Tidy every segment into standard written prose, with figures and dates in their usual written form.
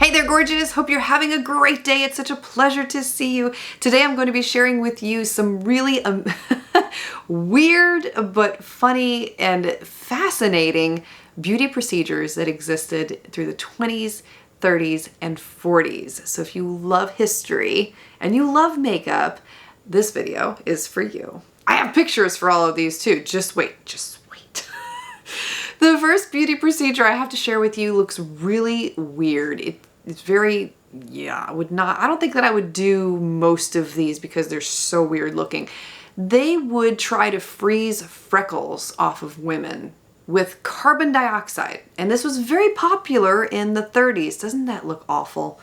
Hey there, gorgeous. Hope you're having a great day. It's such a pleasure to see you. Today I'm going to be sharing with you some really weird but funny and fascinating beauty procedures that existed through the 20s, 30s, and 40s. So if you love history and you love makeup, this video is for you. I have pictures for all of these too. Just wait. The first beauty procedure I have to share with you looks really weird. It's very, I don't think that I would do most of these because they're so weird looking. They would try to freeze freckles off of women with carbon dioxide. And this was very popular in the 30s. Doesn't that look awful?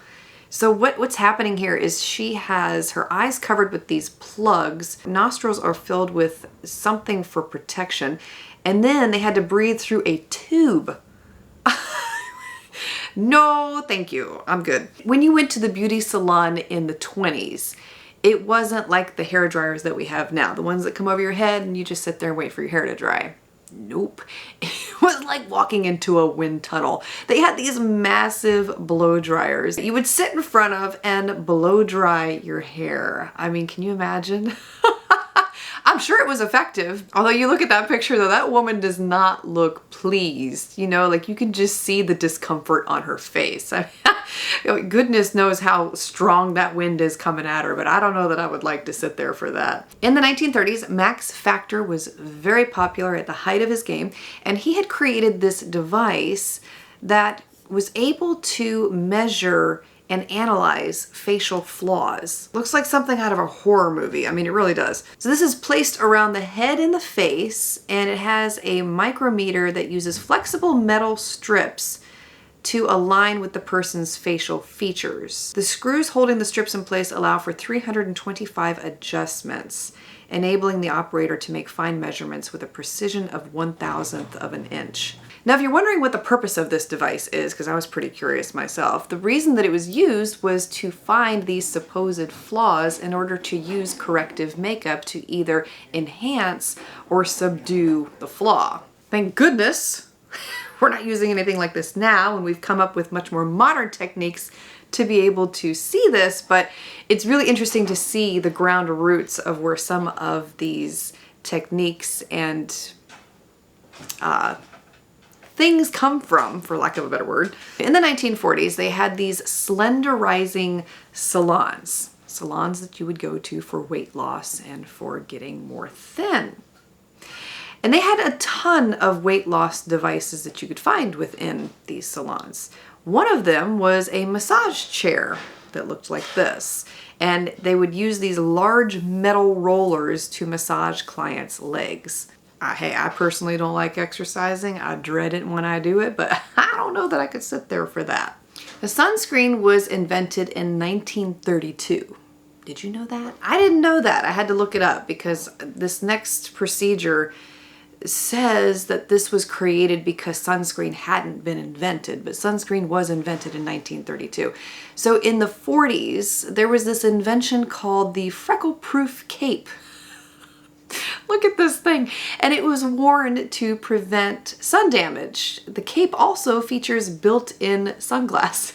So what's happening here is she has her eyes covered with these plugs. Nostrils are filled with something for protection. And then they had to breathe through a tube. No, thank you. I'm good. When you went to the beauty salon in the 20s, it wasn't like the hair dryers that we have now. The ones that come over your head and you just sit there and wait for your hair to dry. Nope. It was like walking into a wind tunnel. They had these massive blow dryers that you would sit in front of and blow dry your hair. I mean, can you imagine? I'm sure it was effective. Although you look at that picture though, that woman does not look pleased. You know, like you can just see the discomfort on her face. I mean, goodness knows how strong that wind is coming at her, but I don't know that I would like to sit there for that. In the 1930s, Max Factor was very popular at the height of his game, and he had created this device that was able to measure and analyze facial flaws. Looks like something out of a horror movie. I mean, it really does. So this is placed around the head and the face, and it has a micrometer that uses flexible metal strips to align with the person's facial features. The screws holding the strips in place allow for 325 adjustments, enabling the operator to make fine measurements with a precision of 1/1000th of an inch. Now, if you're wondering what the purpose of this device is, because I was pretty curious myself, the reason that it was used was to find these supposed flaws in order to use corrective makeup to either enhance or subdue the flaw. Thank goodness we're not using anything like this now, and we've come up with much more modern techniques to be able to see this, but it's really interesting to see the ground roots of where some of these techniques and things come from, for lack of a better word. In the 1940s, they had these slenderizing salons. Salons that you would go to for weight loss and for getting more thin. And they had a ton of weight loss devices that you could find within these salons. One of them was a massage chair that looked like this. And they would use these large metal rollers to massage clients' legs. Hey, I personally don't like exercising. I dread it when I do it, but I don't know that I could sit there for that. The sunscreen was invented in 1932. Did you know that? I didn't know that. I had to look it up because this next procedure says that this was created because sunscreen hadn't been invented, but sunscreen was invented in 1932. So in the 40s, there was this invention called the freckle-proof cape. Look at this thing. And it was worn to prevent sun damage. The cape also features built-in sunglasses.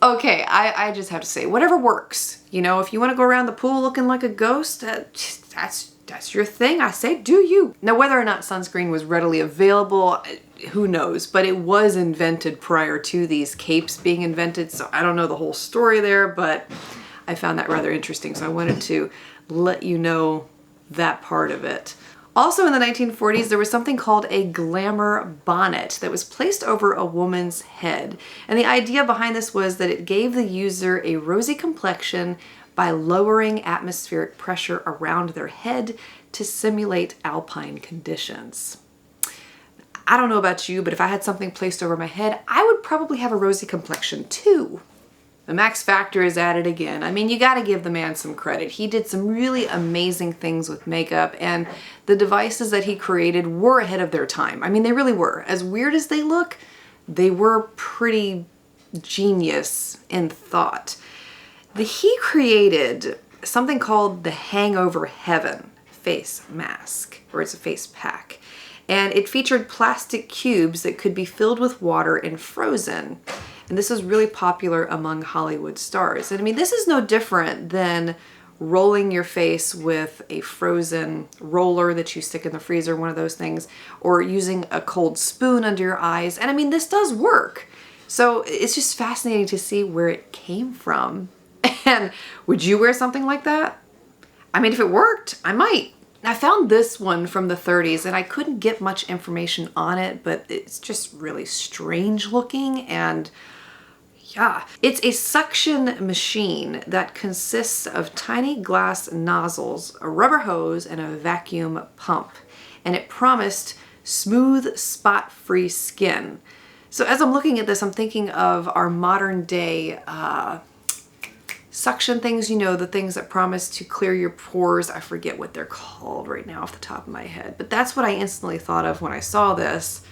Okay, I just have to say, whatever works. You know, if you want to go around the pool looking like a ghost, that's your thing. I say, do you. Now, whether or not sunscreen was readily available, who knows? But it was invented prior to these capes being invented, so I don't know the whole story there, but I found that rather interesting, so I wanted to let you know that part of it. Also in the 1940s, there was something called a Glamour Bonnet that was placed over a woman's head. And the idea behind this was that it gave the user a rosy complexion by lowering atmospheric pressure around their head to simulate alpine conditions. I don't know about you, but if I had something placed over my head, I would probably have a rosy complexion too. The Max Factor is at it again. I mean, you gotta give the man some credit. He did some really amazing things with makeup, and the devices that he created were ahead of their time. I mean, they really were. As weird as they look, they were pretty genius in thought. He created something called the Hangover Heaven face mask, or it's a face pack. And it featured plastic cubes that could be filled with water and frozen. And this was really popular among Hollywood stars. And I mean, this is no different than rolling your face with a frozen roller that you stick in the freezer, one of those things, or using a cold spoon under your eyes. And I mean, this does work. So it's just fascinating to see where it came from. And would you wear something like that? I mean, if it worked, I might. I found this one from the 30s and I couldn't get much information on it, but it's just really strange looking. And yeah, it's a suction machine that consists of tiny glass nozzles, a rubber hose, and a vacuum pump. And it promised smooth, spot-free skin. So as I'm looking at this, I'm thinking of our modern day suction things, you know, the things that promise to clear your pores. I forget what they're called right now off the top of my head, but that's what I instantly thought of when I saw this.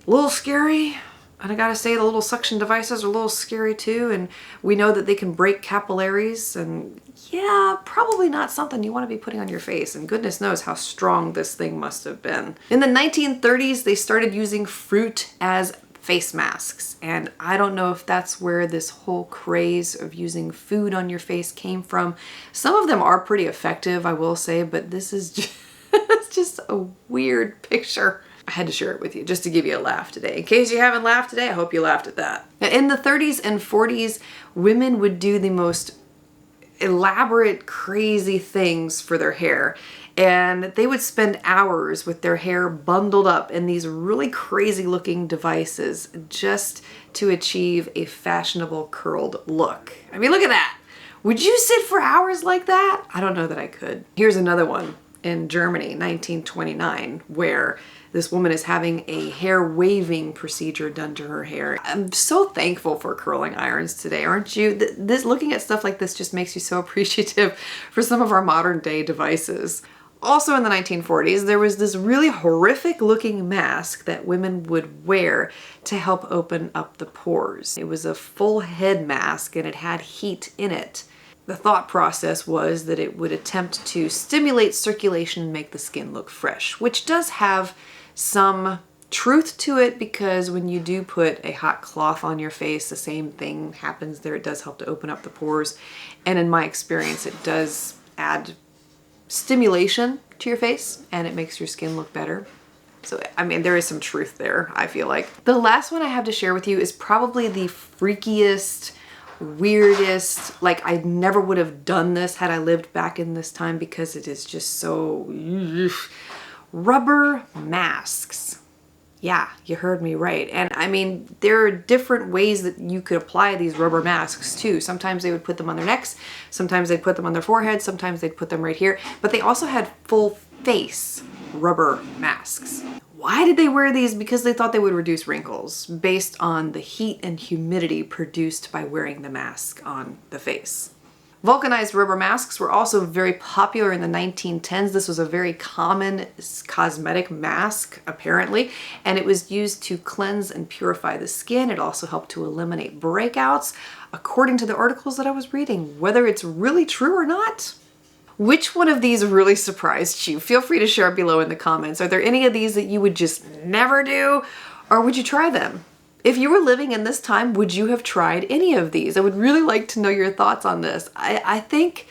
A little scary. And I gotta say, the little suction devices are a little scary too. And we know that they can break capillaries, and yeah, probably not something you want to be putting on your face. And goodness knows how strong this thing must have been. In the 1930s, they started using fruit as face masks. And I don't know if that's where this whole craze of using food on your face came from. Some of them are pretty effective, I will say, but this is just, it's just a weird picture. I had to share it with you just to give you a laugh today. In case you haven't laughed today, I hope you laughed at that. In the 30s and 40s, women would do the most elaborate, crazy things for their hair. And they would spend hours with their hair bundled up in these really crazy looking devices just to achieve a fashionable curled look. I mean, look at that. Would you sit for hours like that? I don't know that I could. Here's another one in Germany, 1929, where this woman is having a hair waving procedure done to her hair. I'm so thankful for curling irons today, aren't you? This looking at stuff like this just makes you so appreciative for some of our modern day devices. Also in the 1940s, there was this really horrific looking mask that women would wear to help open up the pores. It was a full head mask and it had heat in it. The thought process was that it would attempt to stimulate circulation and make the skin look fresh, which does have some truth to it, because when you do put a hot cloth on your face, the same thing happens there. It does help to open up the pores. And in my experience, it does add stimulation to your face and it makes your skin look better. So, I mean, there is some truth there, I feel like. The last one I have to share with you is probably the freakiest, weirdest, like I never would have done this had I lived back in this time, because it is just so... Rubber masks. Yeah, you heard me right. And I mean, there are different ways that you could apply these rubber masks too. Sometimes they would put them on their necks, sometimes they'd put them on their forehead, sometimes they'd put them right here, but they also had full face rubber masks. Why did they wear these? Because they thought they would reduce wrinkles based on the heat and humidity produced by wearing the mask on the face. Vulcanized rubber masks were also very popular in the 1910s. This was a very common cosmetic mask, apparently, and it was used to cleanse and purify the skin. It also helped to eliminate breakouts, according to the articles that I was reading. Whether it's really true or not, which one of these really surprised you? Feel free to share below in the comments. Are there any of these that you would just never do, or would you try them? If you were living in this time, would you have tried any of these? I would really like to know your thoughts on this. I think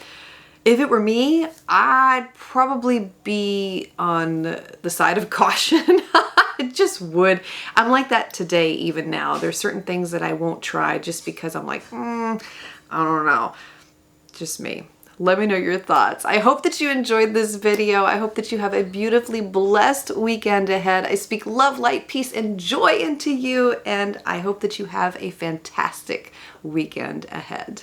if it were me, I'd probably be on the side of caution. I just would. I'm like that today, even now. There's certain things that I won't try just because I'm like, I don't know. Just me. Let me know your thoughts. I hope that you enjoyed this video. I hope that you have a beautifully blessed weekend ahead. I speak love, light, peace, and joy into you, and I hope that you have a fantastic weekend ahead.